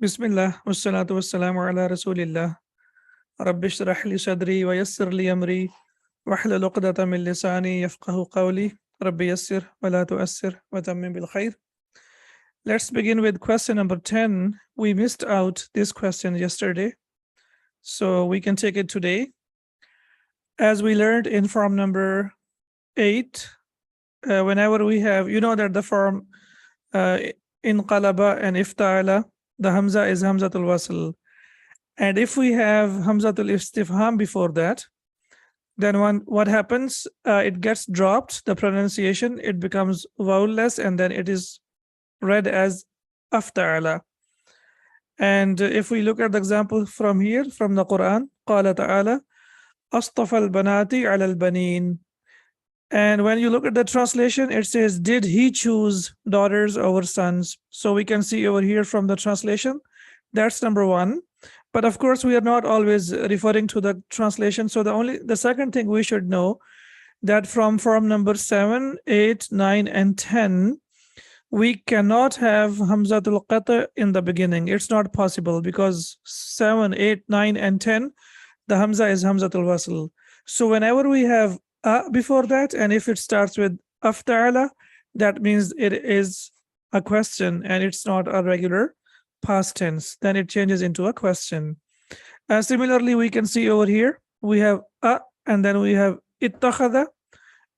Bismillah, wassalatu wassalamu ala rasulillah. Rabbi shrah li sadri wa yassir li amri wahlul uqdatan min lisani yafqahu qawli. Rabbi yassir wa la tu'assir wa tammim bil khair. Let's begin with question number 10. We missed out this question yesterday, so we can take it today. As we learned in form number 8, whenever we have, you know that the form in qalaba and ifta'ala, the hamza is hamzatul wasl. And if we have hamzatul istifham before that, then what happens? It gets dropped, the pronunciation, it becomes vowelless, and then it is read as afta'ala. And if we look at the example from here, from the Quran, قال تعالى أصطفى البنات على البنين. And when you look at the translation, it says, did he choose daughters over sons? So we can see over here from the translation, that's number one. But of course, we are not always referring to the translation. So the second thing we should know that from form number 7, 8, 9, and 10, we cannot have hamzatul qata in the beginning. It's not possible because 7, 8, 9, and 10, the hamza is hamzatul wasl. So whenever we have before that, and if it starts with afta'ala, that means it is a question and it's not a regular past tense. Then it changes into a question. Similarly, we can see over here, we have and then we have ittakhadha.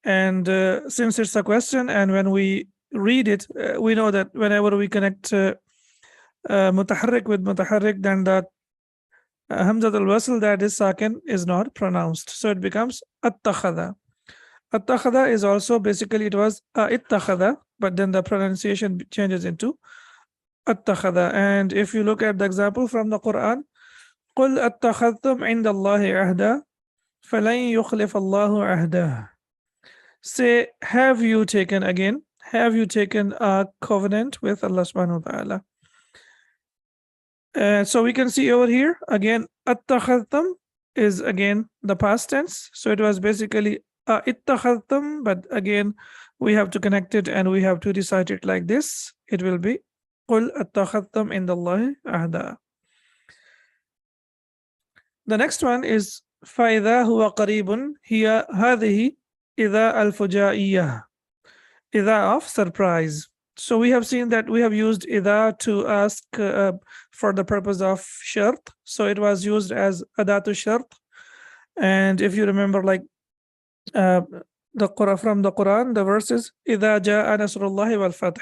And since it's a question, and when we read it, we know that whenever we connect mutaharrik with mutaharrik, then that hamzat al-wasl, that is sakin, is not pronounced. So it becomes attakhadha. Attakhadha is also basically, it was ittakhadha, but then the pronunciation changes into attakhadha. And if you look at the example from the Quran, قُلْ أَتَّخَذْتُمْ عِنْدَ اللَّهِ عَهْدًا فَلَنْ يُخْلِفَ اللَّهُ عَهْدَهُ. Say, have you taken a covenant with Allah subhanahu wa ta'ala? So we can see over here, again, attakhadhtum is again the past tense. So it was basically ittakhadhtum, but again, we have to connect it and we have to recite it like this. It will be قُلْ أَتَّخَذْتُمْ عِنْدَ اللَّهِ عَهْدًا. The next one is فَإِذَا هُوَ قَرِيبٌ هِيَ هَذِهِ إِذَا الْفُجَائِيَّةِ. إِذَا of surprise. So we have seen that we have used إِذَا to ask for the purpose of shart. So it was used as adatu shart. And if you remember, like from the Quran, the verses إِذَا جَاءَ نَصْرُ اللَّهِ وَالْفَتْحِ.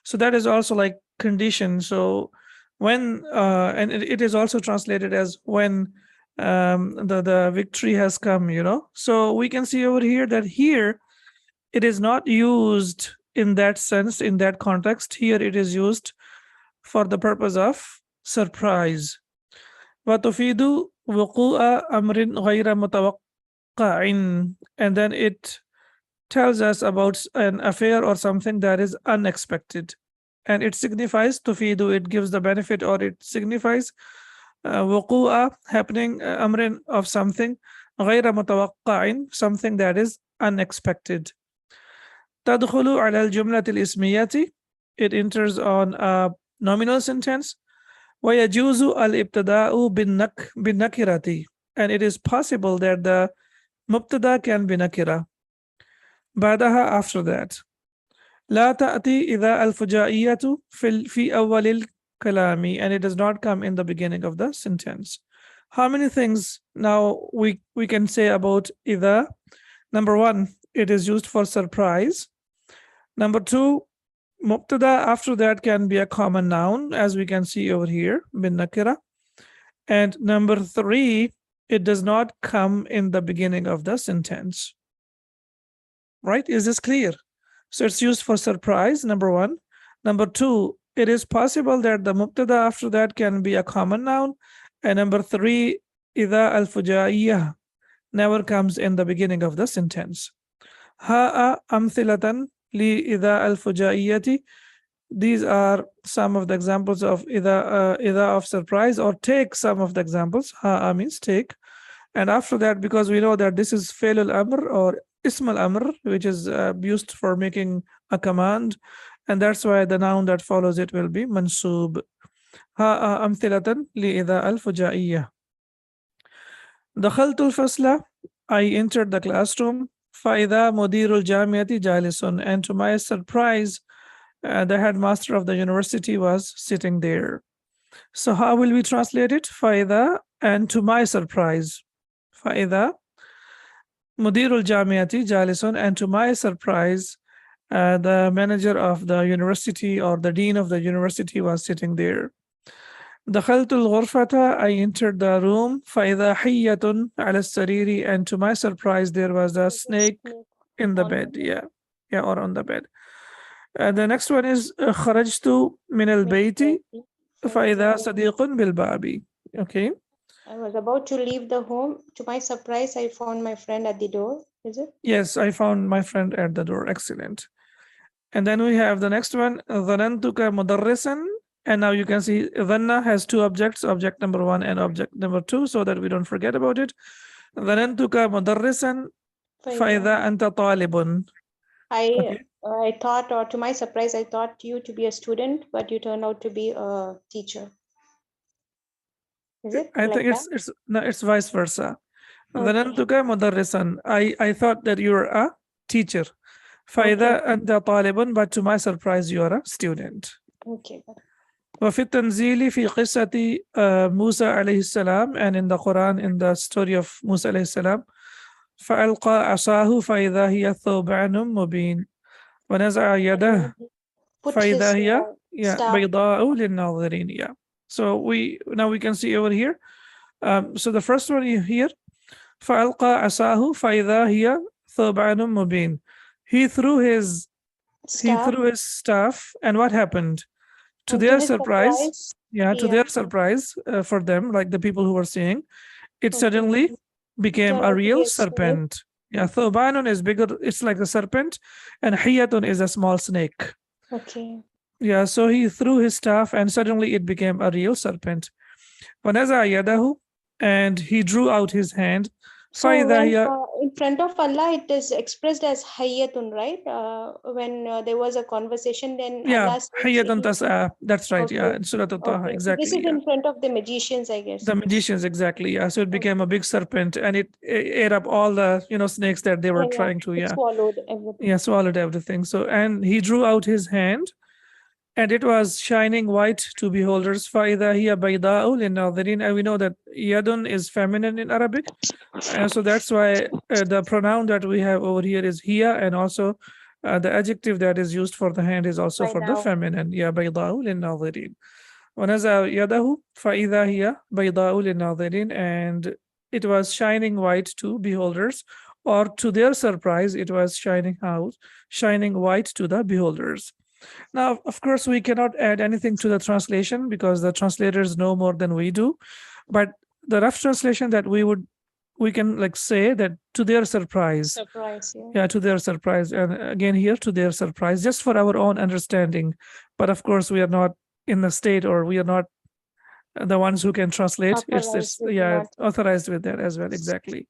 So that is also like condition. So when and it is also translated as when the victory has come, So we can see over here that here it is not used in that sense, in that context. Here it is used for the purpose of surprise. وَتُفِيدُ وُقُوءَ أَمْرٍ غَيْرَ مُتَوَقَّعٍ. And then it tells us about an affair or something that is unexpected. And it signifies tufidu, it gives the benefit, or it signifies wuqu'a, happening, amrin, of something, ghayra mutawaqqa'in, something that is unexpected. Tadkhulu ala al-jumlat al-ismiyati, it enters on a nominal sentence. Wa yajuzu al-ibtida'u bin nakirati, and it is possible that the mubtada can be nakira. Ba'daha, after that. لا تأتي إذا الفجائية في أول الكلام, and it does not come in the beginning of the sentence. How many things now we can say about إذا? Number one, it is used for surprise. Number two, mubtada after that can be a common noun, as we can see over here, bin nakira. And number three, it does not come in the beginning of the sentence. Right? Is this clear? So it's used for surprise, number one. Number two, it is possible that the mubtada after that can be a common noun. And number three, إِذَا الْفُجَائِيَّةِ never comes in the beginning of the sentence. هَاءَ أَمْثِلَةً لِإِذَا الْفُجَائِيَّةِ. These are some of the examples of إِذَا of surprise, or take some of the examples. هَاءَ means take. And after that, because we know that this is فعل الأمر or Ism al-Amr, which is used for making a command, and that's why the noun that follows it will be mansub. ها أمثلة لإذا الفجائية. دخلت الفصل, I entered the classroom. فإذا مدير الجامعة جالس, and to my surprise, the headmaster of the university was sitting there. So how will we translate it? فإذا, and to my surprise. فإذا مدير الجامعة جالس, and to my surprise, the manager of the university or the dean of the university was sitting there. دخلت الغرفة, I entered the room. فإذا حية على السرير, and to my surprise there was a snake in the bed. Yeah, or on the bed. The next one is خرجت من البيت فإذا صديق بالباب. Okay. I was about to leave the home. To my surprise, I found my friend at the door. Is it? Yes, I found my friend at the door. Excellent. And then we have the next one, ظننتك مدرسا. And now you can see ظن has two objects, object number 1 and object number 2, so that we don't forget about it. ظننتك مدرسا فإذا أنت طالب. I thought, or to my surprise, I thought you to be a student, but you turned out to be a teacher. Is it? I think it's vice versa. ظننتك مدرسا. I thought that you were a teacher. فإذا أنت طالب, but to my surprise you are a student. Okay. وفي التنزيل في قصة موسى عليه السلام, and in the Quran, in the story of Musa عليه السلام, فألقى عصاه فإذا هي ثوبان مبين ونزع يده فإذا هي بيضاء للناظرين. Yeah. So now we can see over here. So the first one here, فألقى عصاه فإذا هي ثوبان مبين. He threw his staff, and what happened? To their surprise, to their surprise, for them, like the people who were seeing, it suddenly became a real serpent. Yeah, thobanun is bigger, it's like a serpent, and hiyatun is a small snake. Okay. Yeah, so he threw his staff, and suddenly it became a real serpent. وَنَزَعَ يَدَهُ, and he drew out his hand. So when, in front of Allah, it is expressed as hayyatun, right? When there was a conversation, then Allah says, hayyatun tas'a. That's right. Okay. Yeah, in Surah Al-Taha, exactly. This is in front of the magicians, I guess. The magicians, exactly. Yeah, so it became a big serpent, and it ate up all the snakes that they were trying to. It swallowed everything. Yeah, swallowed everything. So, and he drew out his hand, and it was shining white to beholders. فَإِذَا هِيَ بَيْضَاءُ لِلنَّاظِرِينَ. And we know that yadun is feminine in Arabic. So that's why the pronoun that we have over here is hiya, and also the adjective that is used for the hand is also for the feminine. Yeah, بَيْضَاءُ لِلنَّاظِرِينَ. وَنَزَعَ يَدَهُ فَإِذَا هِيَ بَيْضَاءُ لِلنَّاظِرِينَ. And it was shining white to beholders, or to their surprise, it was shining white to the beholders. Now, of course, we cannot add anything to the translation because the translators know more than we do. But the rough translation that we can like say that to their surprise. Yeah, to their surprise. And again here, to their surprise, just for our own understanding. But of course, we are not in the state, or we are not the ones who can translate. It's authorized with that as well. Exactly.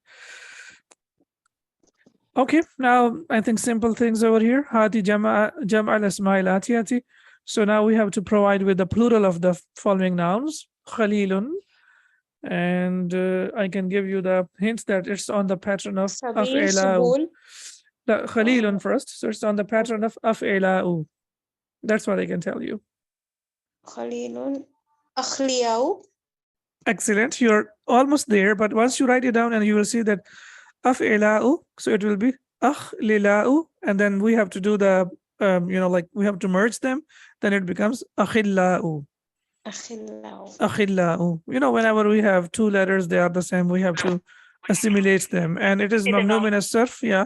Okay, now I think simple things over here. Hati jam' al-asma'il atiyati. So now we have to provide with the plural of the following nouns. Khalilun. And I can give you the hint that it's on the pattern of af'ila'u. Khalilun first. So it's on the pattern of af'ila'u. That's what I can tell you. Khalilun. Akhliya'u. Excellent. You're almost there, but once you write it down, and you will see that af'ila'u, so it will be akhlila'u, and then we have to do the like we have to merge them, then it becomes akhilla'u. Akhilla'u. Whenever we have two letters, they are the same, we have to assimilate them, and it is mamnu min as-sarf. Yeah,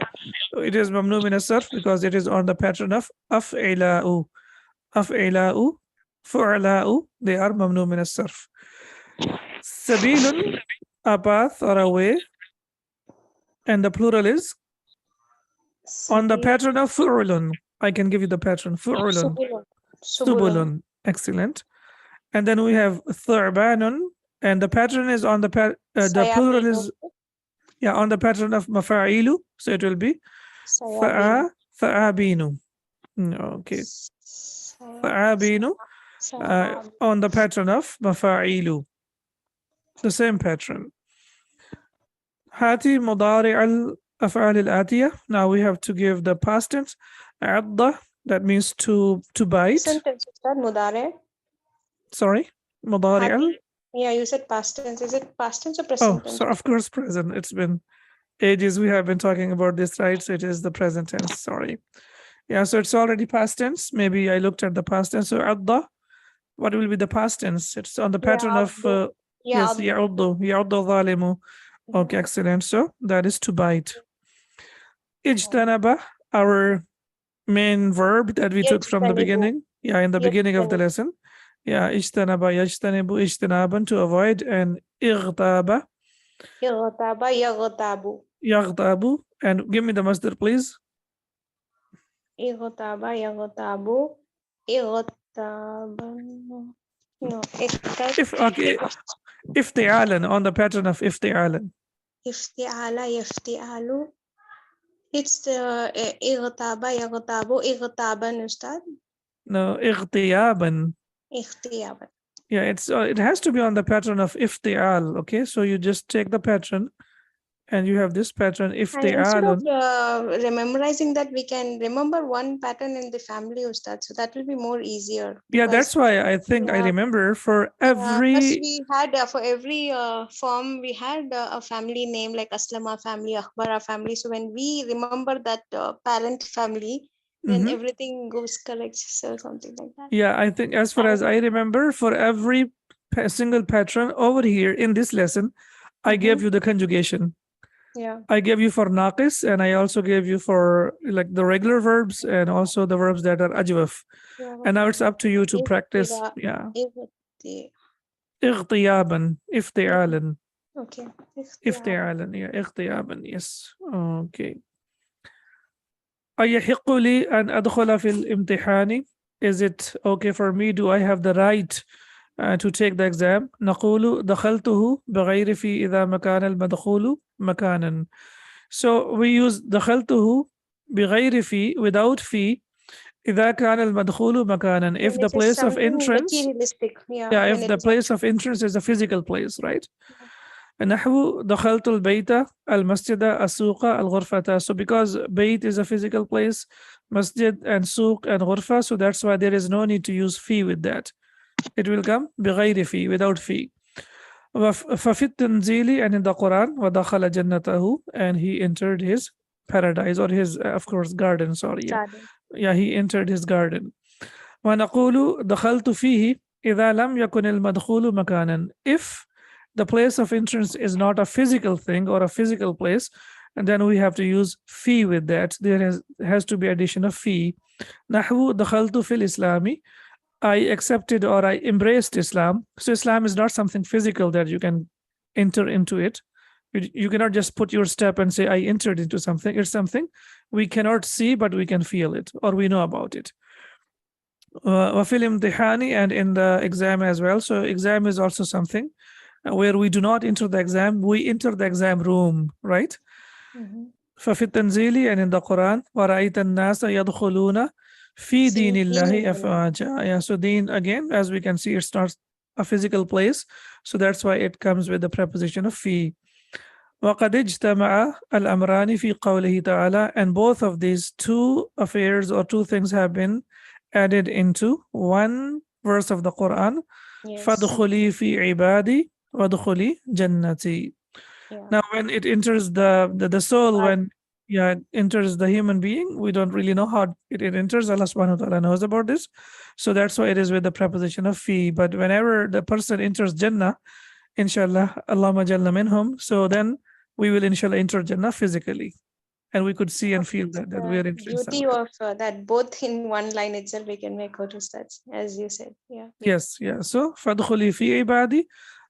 it is mamnu min as-sarf because it is on the pattern of af'ila'u. Af'ila'u, fu'la'u, they are mamnu min as-sarf. Sabilun, a path or a way, and the plural is on the pattern of fu'ulun. I can give you the pattern. Fu'ulun. Subulun. Excellent. And then we have thu'banun, and the pattern is on the plural is on the pattern of mafa'ilu. So it will be tha'abinu. Okay. Tha'abinu. on the pattern of mafa'ilu, the same pattern. Hati mudari al-af'al al-atiyah. Now we have to give the past tense. Adda, that means to bite. Sentence is that mudare? Sorry, mudari al. Yeah, you said past tense. Is it past tense or Oh, present tense? so of course present. It's been ages we have been talking about this, right? So it is the present tense. Sorry. Yeah, so it's already past tense. Maybe I looked at the past tense. So adda, what will be the past tense? It's on the pattern of yes, ya'uddu zalimu. Okay, excellent. So that is to bite. Ijtanaba, our main verb that we took from the beginning. Yeah, in the beginning of the lesson. Yeah, ijtanaba, yajtanibu, ijtinaban, to avoid, and ightaba, yaghtabu. And give me the masdar, please. Yaghtabu, no, Okay, ifti'alan, on the pattern of ifti'alan. yafti'alu. It's the yaghtabu, ightaban, Ustad. No, ightiyaban. Ightiyaban. Yeah, it has to be on the pattern of ifti'al. Okay, so you just take the pattern and you have this pattern Instead ifti'alun. of memorizing that, we can remember one pattern in the family, Ustad, so that will be more easier. Yeah, that's why I think I remember for every. We had for every form we had a family name like Aslama family, Akhbara family. So when we remember that parent family, then everything goes correct. So something like that. Yeah, I think as far as I remember, for every single pattern over here in this lesson, I gave you the conjugation. Yeah. I gave you for naqis, and I also gave you for like the regular verbs and also the verbs that are ajwaf. And now it's up to you to practice. Yeah. Ightiyaban, ifti'alan. Okay. Ifti'alan, yeah, ightiyaban, yes. Okay. أيحق لي أن أدخل في الامتحان? Is it okay for me? Do I have the right to take the exam? نقول دخلته بغير في إذا مكان المدخول مكانا. So we use دخلته بغير في, without في, إذا كان المدخول مكانا. If the place of entrance, if the place of entrance is a physical place, right? نحو دخلت البيت المسجد السوق الغرفة. So because bayt is a physical place, masjid and suq and ghurfa, so that's why there is no need to use fi with that. It will come بغير في, without fi. ففي التنزيل, and in the Quran, ودخل جنته, and he entered his paradise, or his of course garden, sorry. Yeah, he entered his garden. ونقول دخلت فيه إذا لم يكن المدخول مكانا. If the place of entrance is not a physical thing or a physical place, and then we have to use fi with that. There has to be addition of fi. نحو دخلت في الإسلام, I accepted or I embraced Islam. So Islam is not something physical that you can enter into it. You cannot just put your step and say, I entered into something. It's something we cannot see, but we can feel it, or we know about it. وفي الامتحان, and in the exam as well. So exam is also something where we do not enter the exam, we enter the exam room, right? ففي التنزيل, and in the Quran, وَرَأَيْتَ النَّاسَ يَدْخُلُونَ فِي دِينِ اللَّهِ أَفْوَاجًا. Yeah, so deen, again, as we can see, it's not a physical place, so that's why it comes with the preposition of fi. وَقَدْ اجْتَمَعَ الْأَمْرَانِ فِي قَوْلِهِ تَعَالَى, and both of these two affairs or two things have been added into one verse of the Quran. فَادْخُلِي فِي عِبَادِي وَادْخُلِي جَنَّتِي. Now when it enters the soul, when enters the human being, we don't really know how it enters. Allah subhanahu wa ta'ala knows about this, so that's why it is with the preposition of fi. But whenever the person enters Jannah, inshallah, Allahumma jalla minhum, so then we will inshallah enter Jannah physically, and we could see and feel that we are entering beauty of that both in one line itself we can make out of that, as you said. Yes, so fadkhuli fi ibadi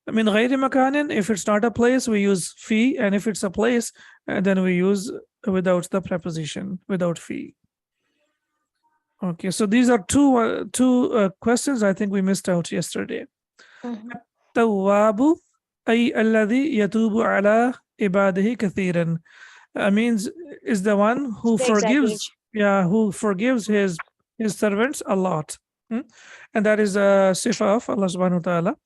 min ghayri makanin. If it's not a place, we use fi, and if it's a place, then we use without the preposition, without fi. Okay, so these are two questions I think we missed out yesterday. Tawwabu ay alladhi yatubu ala ibadihi kathiran, means is the one who forgives, who forgives his servants a lot. And that is a sifa of Allah subhanahu wa ta'ala,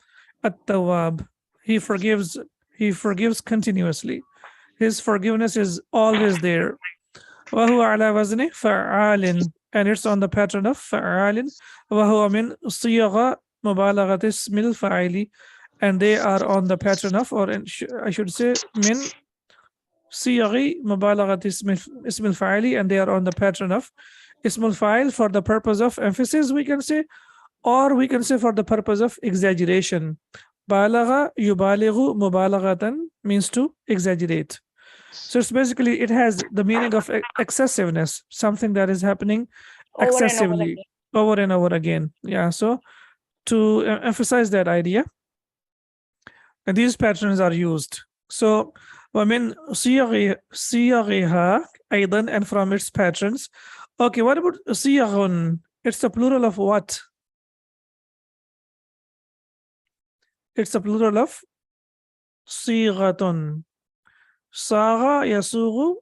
at-tawwab. He forgives continuously. His forgiveness is always there. وهو على وزن فعال, and it's on the pattern of فعال. وهو من صيغ مبالغة اسم الفاعل, and they are on the pattern of, or I should say من صيغ مبالغة اسم الفاعل, and they are on the pattern of اسم الفاعل for the purpose of emphasis, we can say, or we can say for the purpose of exaggeration. بالغ يبالغ مبالغة means to exaggerate. So it's basically, it has the meaning of excessiveness, something that is happening excessively over and over again. Yeah, so to emphasize that idea, and these patterns are used. So ومن صيغها أيضا, and from its patterns. Okay, what about صيغ? It's the plural of what? It's the plural of صيغة. Saga, yasughu,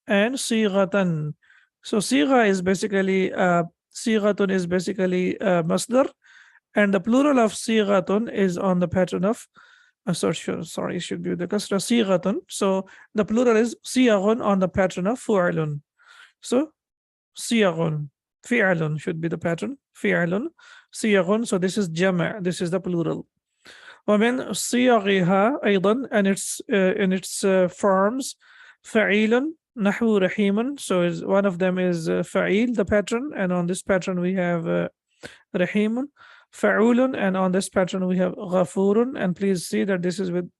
and sigatan. So sigha is basically sigatun is basically masdar, and the plural of sigatun is on the pattern of sorry, it should be the kasra sigatun. So the plural is siyagun on the pattern of fu'alun. So siyagun, fi'alun should be the pattern, fi'alun, siyagun. So this is jama', this is the plural. ومن صيغها أيضا, and it's in its forms فعيل نحو رحيم. So one of them is فعيل, the pattern, and on this pattern we have رحيم. فعول, and on this pattern we have غفور, and please see that this is with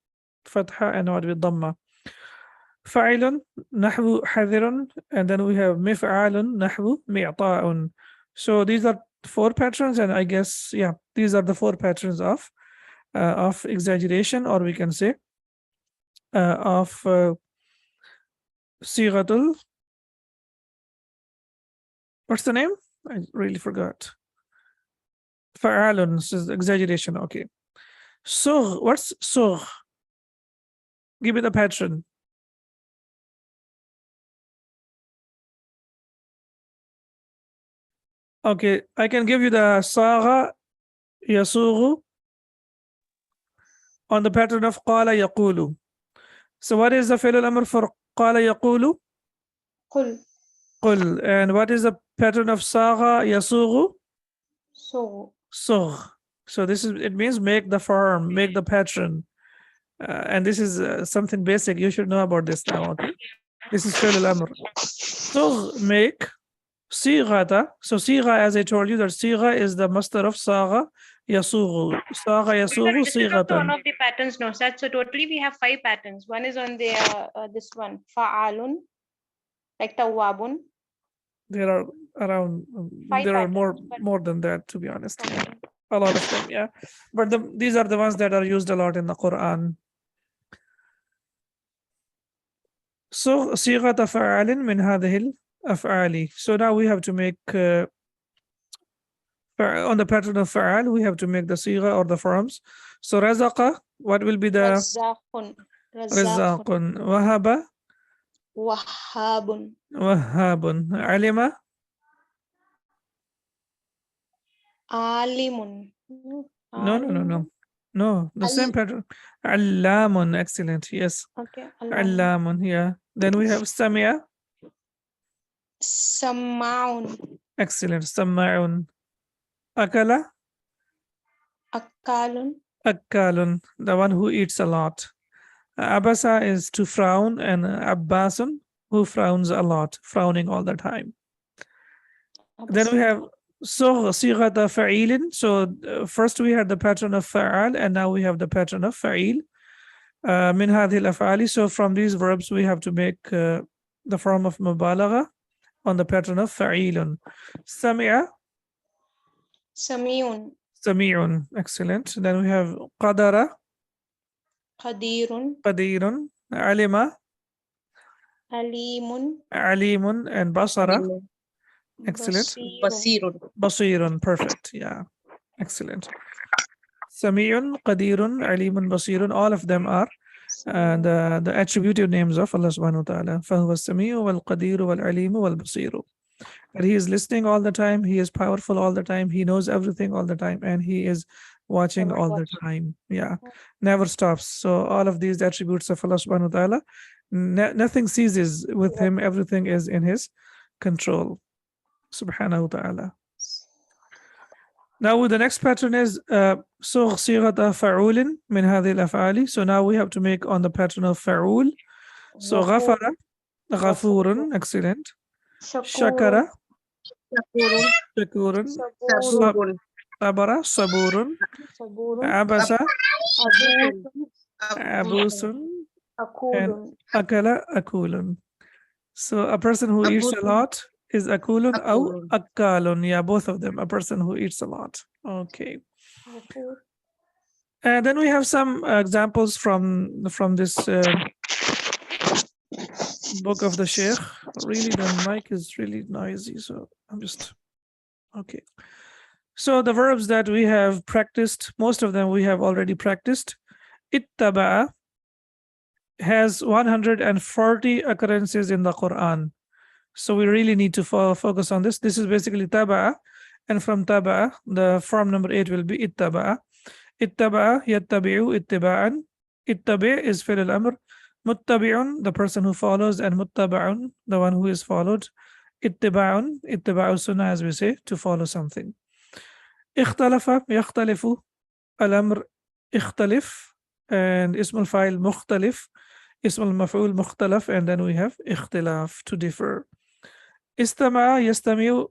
fatha and not with dhamma. فعيل نحو حذر, and then we have مفعال نحو معطاء. So these are 4 patterns, and I guess, yeah, these are the 4 patterns of exaggeration, or we can say of sighatul, what's the name? I really forgot. Fa'alun is exaggeration. Okay. Sugh, what's sugh? Give me the pattern. Okay, I can give you the saga yasughu on the pattern of qala yaqulu. So what is the fi'l al-amr for qala yaqulu? Qul. Qul. And what is the pattern of saga yasughu? Sugh. So this is, it means make the form, make the pattern. And this is something basic. You should know about this now. Okay, this is fi'l al-amr. Sugh, make. Sighata. So sigha, as I told you, that sigha is the masdar of saga yasughu. Saga yasughu This is also one sighatan. of the patterns, no, sir. So totally we have 5 patterns. One is on the this one, fa'alun, like tawwabun. There are around, 5 there are patterns, more than that, to be honest. okay. Yeah. A lot of them, yeah. But these are the ones that are used a lot in the Quran. So sighata fa'alin min hadhihi al-af'ali. So now we have to make on the pattern of fa'al, we have to make the sigha or the forms. So razaqa, what will be the Razzaqun. razaqun? Wahaba, Wahhabun. wahhabun. Alima, Alimun. No, the same pattern. Allamun, excellent. Yes, Okay. Allamun. Yeah. Then we have samia, Sama'un. excellent. Sama'un. Akala, Akalun. akkalun, the one who eats a lot. Abasa is to frown, and Abbasun, who frowns a lot, frowning all the time. Then we have sighata fa'ilin. So first we had the pattern of fa'al, and now we have the pattern of fa'il. Min hadhihi al-af'ali. So from these verbs we have to make the form of mubalagha on the pattern of fa'ilun. Sami'a, Sami'un. sami'un, excellent. Then we have qadara, Qadirun. qadirun. Alima, Alimun. alimun. And basara, excellent. Basirun. Basirun, perfect. Yeah, excellent. Sami'un, qadirun, alimun, basirun. All of them are the attributive names of Allah subhanahu wa ta'ala. فَهُوَ السَّمِيعُ وَالْقَدِيرُ وَالْعَلِيمُ وَالْبَصِيرُ. that he is listening all the time, he is powerful all the time, he knows everything all the time, and he is watching all the time. Yeah, never stops. So all of these attributes of Allah subhanahu wa ta'ala, nothing ceases with him, everything is in his control, subhanahu wa ta'ala. Now the next pattern is صغ صيغة فعول من هذه الأفعال. So now we have to make on the pattern of فعول. So غفر غفور, excellent. شكر شكور صبر صبور عبس عبوس and أكل أكول. So a person who eats a lot is akulun or akalun. Yeah, both of them. A person who eats a lot. Okay. And then we have some examples from this book of the Sheikh. Really, the mic is really noisy, so I'm just okay. So the verbs that we have practiced, most of them we have already practiced. Ittaba'a has 140 occurrences in the Quran. So we really need to focus on this. This is basically taba'a, and from taba'a, the form number 8 will be ittaba'a. Ittaba'a, yattabi'u, ittiba'an. Ittabi' is fi'l al-amr. Muttabi'un, the person who follows, and muttaba'un, the one who is followed. Ittiba'un, ittiba'u sunnah, as we say, to follow something. Ikhtalafa, yakhtalifu, al-amr, ikhtalif, and ism al-fa'il, mukhtalif, ism al-maf'ul, mukhtalaf, and then we have ikhtilaf, to differ. Istama'a, yastami'u,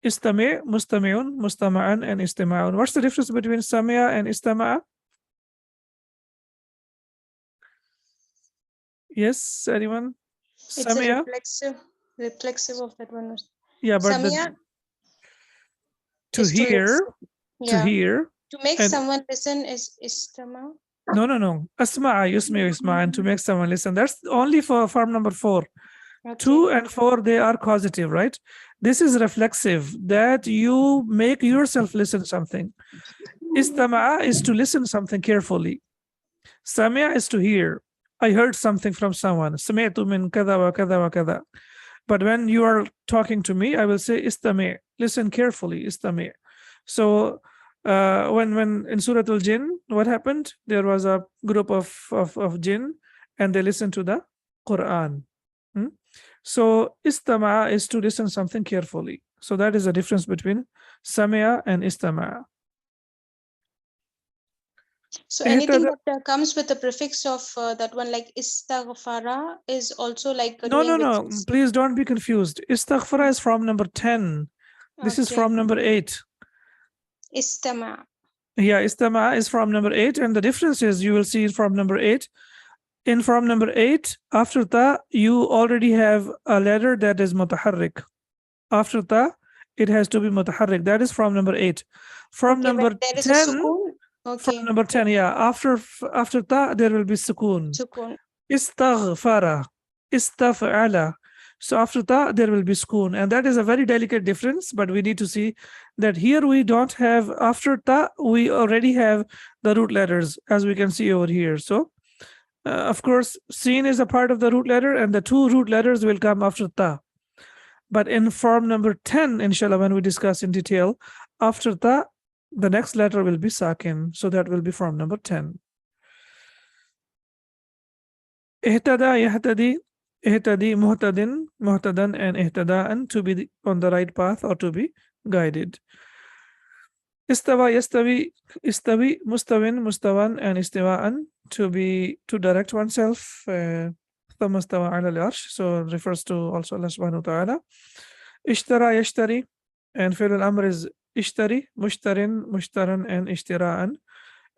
istami', mustami'un, mustama'an, and istima'un. What's the difference between sami'a and istama'a? Yes, anyone? It's a reflexive of that one. Yeah, but to hear, to hear. To make someone listen is istama. No. Asma'a, yusmi'u, isma'a, and to make someone listen. That's only for form number 4. Okay. 2 and 4, they are causative, right? This is reflexive, that you make yourself listen something. Istama'a is to listen something carefully. Sami'a is to hear. I heard something from someone. Sami'tu min kada wa kada wa kada. But when you are talking to me, I will say istami'. Listen carefully, istami'. So when in Surah Al-Jinn, what happened? There was a group of jinn, and they listened to the Quran. So istama'a is to listen something carefully. So that is the difference between sami'a and istama'a. So anything that comes with the prefix of that one, like istaghfara, is also like no. Please don't be confused. Istaghfara is from number 10. This is from number 8. Istama'. Yeah, istama'a is from number 8, and the difference is you will see from number 8. In form number 8, after ta, you already have a letter that is mutaharrik. After ta, it has to be mutaharrik. That is from number 8. From number 10, from number 10, yeah. After ta, there will be sukoon. Istaghfara, istaf'ala. So after ta, there will be sukoon, and that is a very delicate difference. But we need to see that here we don't have after ta. We already have the root letters, as we can see over here. So. Of course, sin is a part of the root letter, and the 2 root letters will come after ta. But in form number 10, inshallah, when we discuss in detail, after ta, the next letter will be sakin. So that will be form number 10. Ihtada, yahtadi, ihtadi, muhtadin, muhtadan, and ihtada'an, to be on the right path or to be guided. Istawa, yastawi, istawi, mustawin, mustawan, and istiwa'an, to direct oneself. Thamastawa ala al-arsh, so it refers to also Allah subhanahu wa ta'ala. Ishtara, yashtari, and fi'l al-amr is ishtari, mushtarin, mushtaran, and ishtira'an.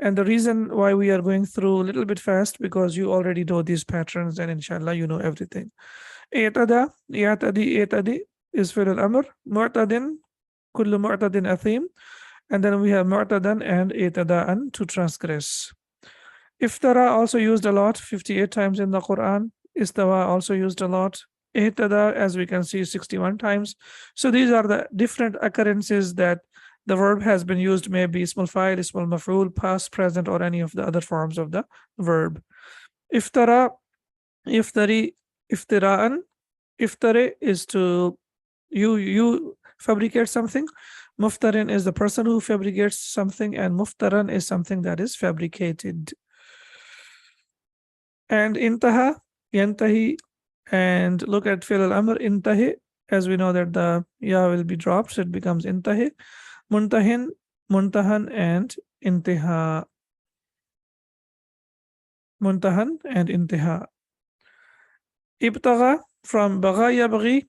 And the reason why we are going through a little bit fast, because you already know these patterns, and inshallah you know everything. I'tada, i'tadi is fi'l al-amr. Mu'tadin, kullu mu'tadin athim. And then we have mu'tadan and i'tada'an, to transgress. Iftara also used a lot, 58 times in the Quran. Istawa also used a lot. Ihtada, as we can see, 61 times. So these are the different occurrences that the verb has been used, maybe ismul fa'il, ismul maf'ul, past, present, or any of the other forms of the verb. Iftara, iftari, iftira'an. Iftari is to You fabricate something. Muftarin is the person who fabricates something, and muftaran is something that is fabricated. And intaha, yantahi, and look at fi'l al-amr, intahi, as we know that the ya will be dropped, so it becomes intahi. Muntahin, muntahan, and intiha. Muntahan and intiha. Ibtagha, from bagha yabghi,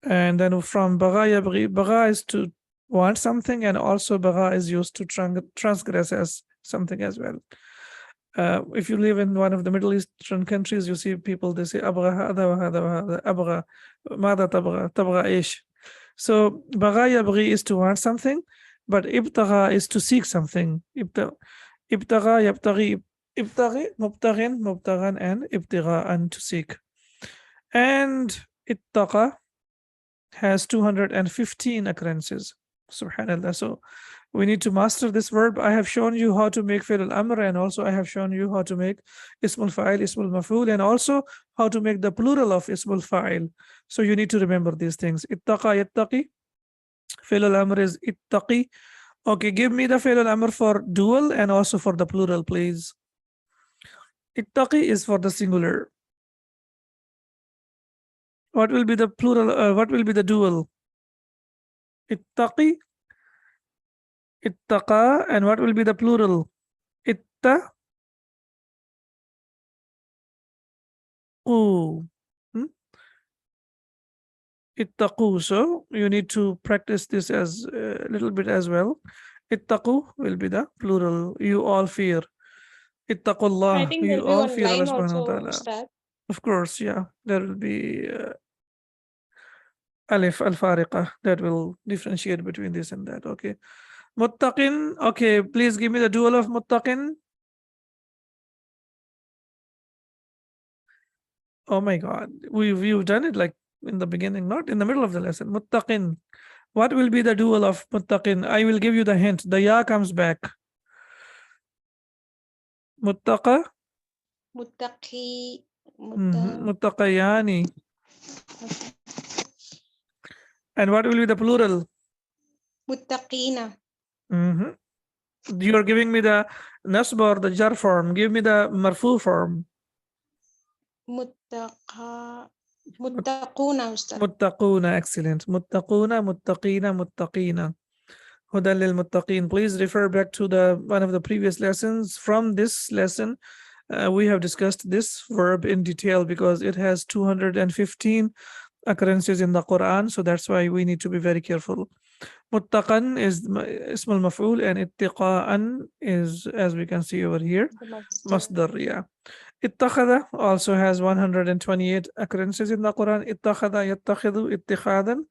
and then from bagha yabghi, bagha is to want something, and also bagha is used to transgress as something as well. If you live in one of the Middle Eastern countries, you see people, they say abgha hada wa hada wa hada, abgha mada tabgha ish. So bagha yabghi is to want something, but ibtagha is to seek something. Ibtagha yabtaghi, ibtaghi, mubtaghin, mubtaghan, and ibtigha'an, to seek. And ittaqa has 215 occurrences. Subhanallah. So we need to master this verb. I have shown you how to make fi'l al-amr, and also I have shown you how to make ismul fa'il, ismul maf'ul, and also how to make the plural of ismul fa'il. So you need to remember these things. Ittaqa, yattaqi. Fi'l al-amr is ittaqi. Okay, give me the fi'l al-amr for dual and also for the plural, please. Ittaqi is for the singular. What will be the plural? What will be the dual? Ittaqi, ittaqa, and what will be the plural? Ittaqu. Ittaqu. So you need to practice this as a little bit as well. Ittaqu will be the plural. You all fear. Ittaqullah. I think there'll You be all one fear Allah line subhanahu wa also, ta'ala. Ustad. Of course, yeah. There will be alif al-fariqah that will differentiate between this and that. Okay. Muttaqin. Okay, please give me the dual of muttaqin. Oh my God. We've done it like in the beginning, not in the middle of the lesson. Muttaqin. What will be the dual of muttaqin? I will give you the hint. The ya comes back. Muttaqa. Muttaqi. Muttaqayani. And what will be the plural? Muttaqina. You are giving me the nasb or the jar form. Give me the marfu form. Muttaquna, Ustad. Muttaquna, excellent. Muttaquna, muttaqina, muttaqina. Hudan lil muttaqin. Please refer back to the one of the previous lessons. From this lesson, we have discussed this verb in detail because it has 215 occurrences in the Quran. So that's why we need to be very careful. Muttaqan is ismul maf'ul, and ittiqa'an is, as we can see over here, masdar. Yeah. Ittakhadha also has 128 occurrences in the Quran. Ittakhadha, yattakhidhu, ittikhadan.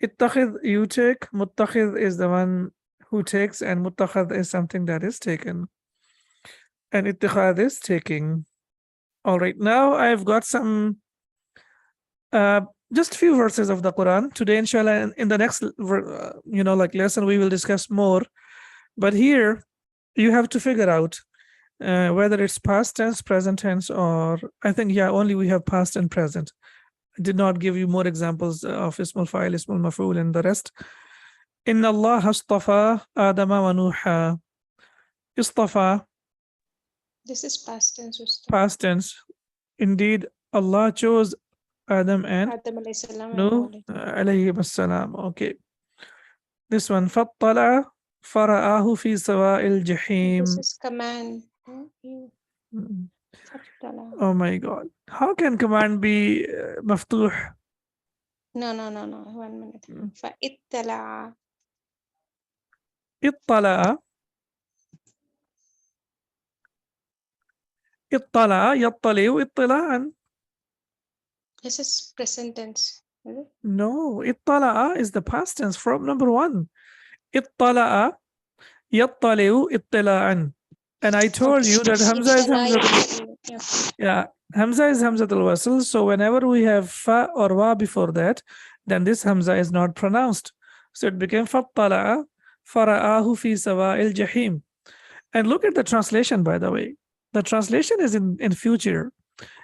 Ittakhid, you take. Muttakhid is the one who takes, and muttakhad is something that is taken. And ittikhad is taking. All right, now I've got some just few verses of the Quran today, inshallah. In the next lesson we will discuss more, but here you have to figure out whether it's past tense, present tense, or I think only we have past and present. I did not give you more examples of ismul fa'il, ismul maf'ul, and the rest. Inna Allah astafa Adama wa Nuha. Istafa. This is past tense, Ustad. Past tense. Indeed, Allah chose Adam and Nuh alayhi assalam. Okay. This one, fattala fara'ahu fi sawa'il jahim. This is command. Oh my God. How can command be maftuh? No. 1 minute. Fa'ittala'a. Ittala'a. Ittala'a, yattali'u, ittila'an. This is present tense. No, ittala'a is the past tense from number 1. Ittala'a, yattali'u, ittila'an. And I told you that Hamza is Hamza. Yeah, Hamza is Hamzatul Wasl. So whenever we have fa or wa before that, then this Hamza is not pronounced. So it became fattala'a fara'ahu fi sawa'il jahim. And look at the translation, by the way. The translation is in future.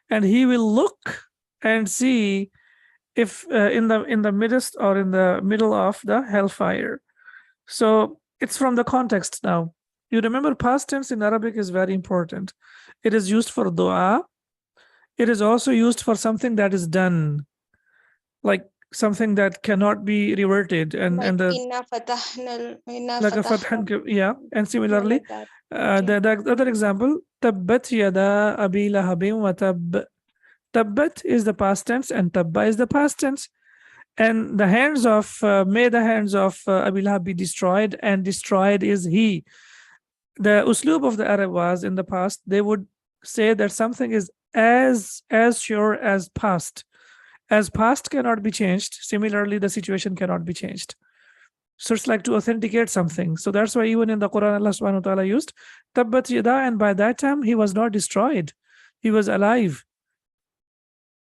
And he will look and see if in the midst or in the middle of the hellfire. So it's from the context now. You remember past tense in Arabic is very important. It is used for dua. It is also used for something that is done, like something that cannot be reverted, and Like the inna like a fatahna, fathan, yeah. And yeah, similarly, like that. Okay. the other example, tabbat yada abi lahabin wa tab. Tabbat is the past tense and tabba is the past tense. And the hands of may the hands of Abi Lahab be destroyed, and destroyed is he. The uslub of the Arab was in the past, they would say that something is as sure as past. As past cannot be changed, similarly the situation cannot be changed. So it's like to authenticate something. So that's why even in the Quran, Allah subhanahu wa ta'ala used tabbat yada, and by that time he was not destroyed, he was alive.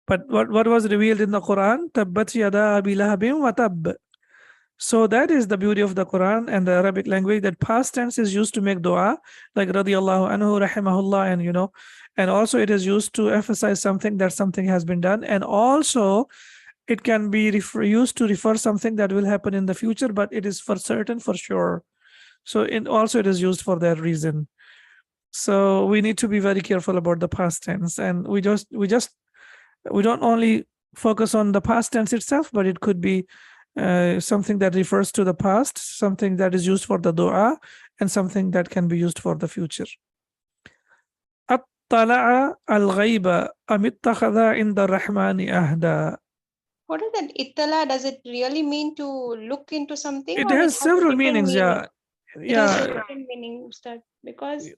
But what was revealed in the Quran? Tabbat yada abi lahabin wa tab. So that is the beauty of the Quran and the Arabic language, that past tense is used to make dua, like radiyallahu anhu, rahimahullah, and and also it is used to emphasize something, that something has been done, and also it can be used to refer something that will happen in the future, but it is for certain, for sure. So it is used for that reason. So we need to be very careful about the past tense, and we don't only focus on the past tense itself, but it could be something that refers to the past, something that is used for the dua, and something that can be used for the future. Attala'a al-ghayba am ittakhadha inda ar-rahmani ahda. What is that? Ittala, does it really mean to look into something, It or it has has several a different meanings, meaning? yeah. It has a different meaning, Ustad, because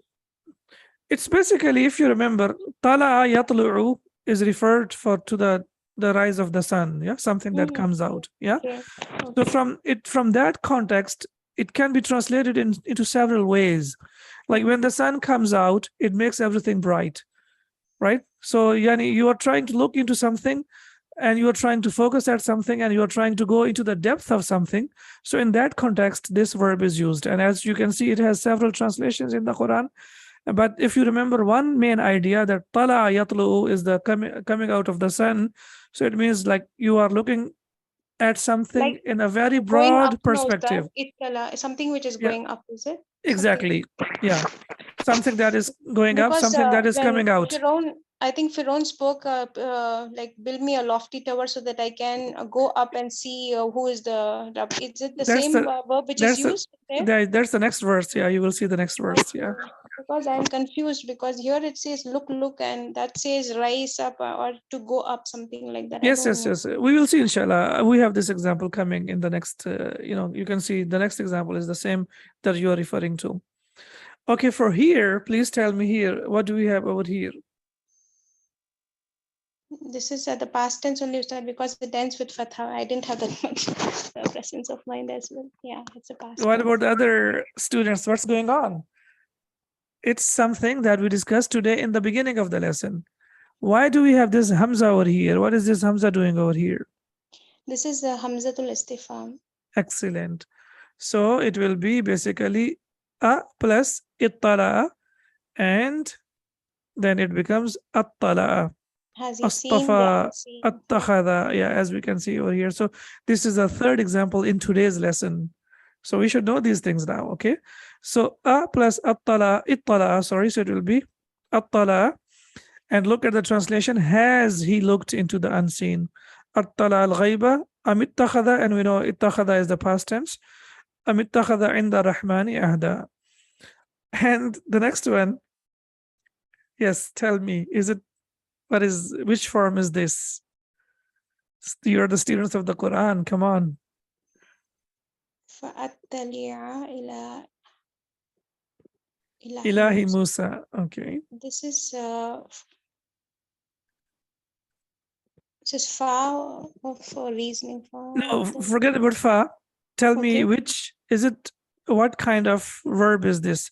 It's basically, if you remember, tala'a yatlu'u is referred to the rise of the sun, yeah, something that comes out, yeah. okay. So from that context, it can be translated into several ways. Like when the sun comes out, it makes everything bright, right? So yani, you are trying to look into something, and you are trying to focus at something, and you are trying to go into the depth of something. So in that context, this verb is used, and as you can see, it has several translations in the Quran. But if you remember one main idea, that tala yatlu is the coming out of the sun, so it means like you are looking at something like in a very going up, broad no, Ustad, perspective. Ittala, something which is Yeah, going up, is it? exactly. Yeah, something that is going up, Because something that is when coming out. Firaun, I think Firaun spoke, like, build me a lofty tower so that I can go up and see who is the Rabb. Is it the That's same the verb which is that's the used there? there's the next verse. Yeah, you will see the next verse. Yeah. Okay. Because I'm confused, because here it says look, and that says rise up, or to go up, something like that. I Yes, don't yes, know. yes. We will see, inshallah. We have this example coming in the next, you can see the next example is the same that you are referring to. Okay, for here, please tell me here, what do we have over here? This is the past tense only, Ustad, because it ends with fatha. I didn't have that much presence of mind as well. Yeah, it's a past What tense. about the other students? What's going on? It's something that we discussed today in the beginning of the lesson. Why do we have this Hamza over here? What is this Hamza doing over here? This is the Hamzatul Istifham. Excellent. So it will be basically a plus ittala, and then it becomes attala. Has he seen the Astafa, unseen? attakhadha. Yeah, as we can see over here. So this is a third example in today's lesson. So we should know these things now, okay? So a plus attala, ittala, sorry, so it will be attala. And look at the translation, has he looked into the unseen? Attala al-ghayba, am ittakhadha, and we know ittakhadha is the past tense. Am ittakhadha inda rahmani ahda. And the next one, yes, tell me, which form is this? You're the students of the Quran, come on. فَأَتَّلِعَ إِلَى Ilahi Musa, okay. This is just fa for reasoning. No, forget about fa. Tell me which, what kind of verb is this?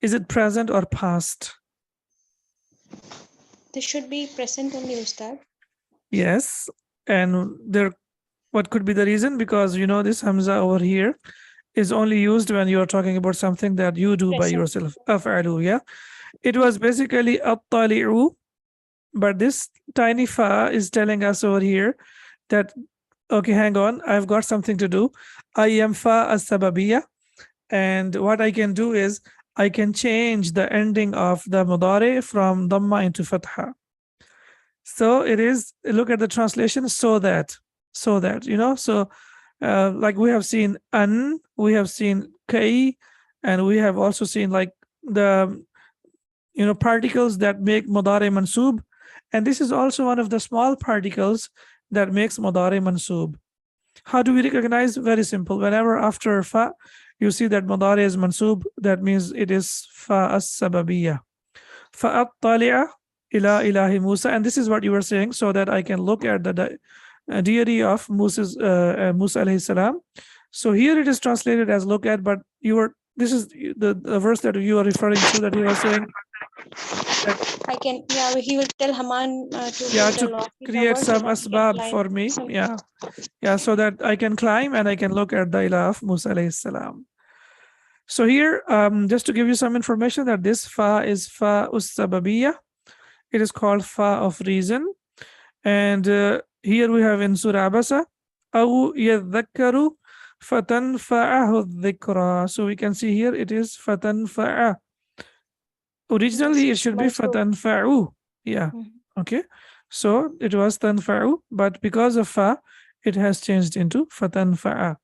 Is it present or past? This should be present only, Ustad. Yes. And what could be the reason? Because this Hamza over here is only used when you are talking about something that you do by yourself. Af'alu, yeah. It was basically at-tali'u, but this tiny fa is telling us over here that, okay, hang on, I've got something to do. I am fa as-sababiyya, and what I can do is I can change the ending of the mudari from dhamma into fatha. So it is, look at the translation, so that, you know, so like we have seen an, we have seen kai, and we have also seen like the, you know, particles that make mudari mansub, and this is also one of the small particles that makes mudari mansub. How do we recognize? Very simple. Whenever after fa you see that mudari is mansub, that means it is fa as-sababiyya. Fa at-tali'a ila ilahi Musa, and this is what you were saying, so that I can look at the deity of Musa alayhi salam. So here it is translated as look at, but you were, this is the verse that you are referring to, that you were saying that, I can, yeah, he will tell Haman to yeah, do the to lofty create tower so some that he can asbab climb. for me, yeah, so that I can climb and I can look at the ilah of Musa alayhi salam. So here, just to give you some information, that this fa is fa us-sababiyya. It is called fa of reason. And here we have in Surah Abasa, أَوْ يَذَّكَّرُ فَتَنْفَعَهُ الذِّكْرَى. So we can see here it is فَتَنْفَعَ. Originally it should be فَتَنْفَعُ. Yeah, okay. So it was تَنْفَعُ, but because of fa, it has changed into فَتَنْفَعَ.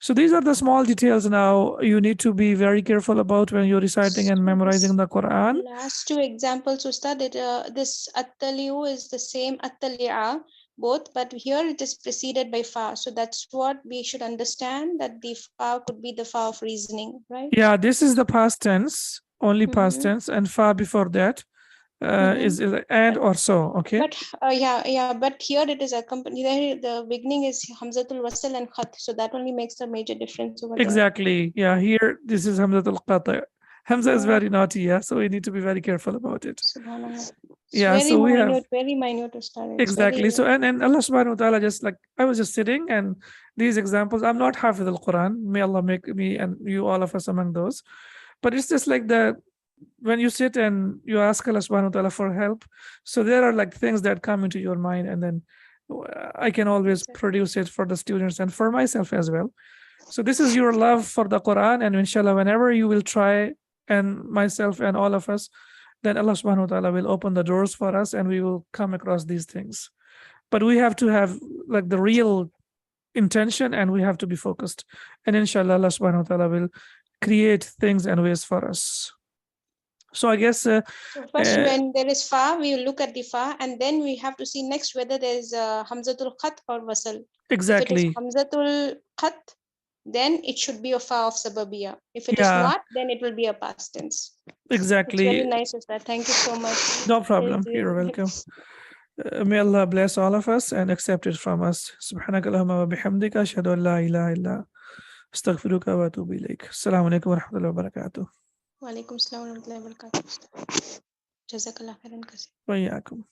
So these are the small details now you need to be very careful about when you're reciting and memorizing the Quran. Last two examples, Ustad, this attaliu is the same attali'a, both, but here it is preceded by fa. So that's what we should understand, that the fa could be the fa of reasoning, right? Yeah, this is the past tense, only past tense, and fa before that is and or so, okay? But but here it is accompanied, the beginning is Hamzatul Wasl and Khat, so that only makes a major difference over Exactly. Yeah, here this is Hamzatul Qati'. Hamza is very naughty, yeah, so we need to be very careful about it. Subhanallah. It's Yeah, very so we minute, have very minute, Ustad. It's exactly. very, So and Allah subhanahu wa ta'ala, just like I was just sitting, and these examples, I'm not Hafiz al-Quran. May Allah make me and you, all of us, among those. But it's just like the, when you sit and you ask Allah subhanahu wa ta'ala for help, so there are like things that come into your mind, and then I can always produce it for the students and for myself as well. So this is your love for the Quran, and inshallah, whenever you will try, and myself and all of us, then Allah subhanahu wa ta'ala will open the doors for us and we will come across these things. But we have to have like the real intention, and we have to be focused. And inshallah, Allah subhanahu wa ta'ala will create things and ways for us. So I guess so first, when there is fa, we will look at the fa, and then we have to see next whether there is Hamzatul Khat or Wasal. Exactly. If it is Hamzatul Khat, then it should be a fa of Sababiyya. If it is not, then it will be a past tense. Exactly. It's very nice, Ustad. Thank you so much. No problem. You're welcome. May Allah bless all of us and accept it from us. Subhanaka Allahumma wa bihamdika ashhadu an la ilaha illa astaghfiruka wa atubu ilayk. Assalamu alaikum wa rahmatullahi wa barakatuh. Wa alaikum assalam wa rahmatullahi wa barakatuh. Jazakallah khairan kaseer. Wa iyyakum.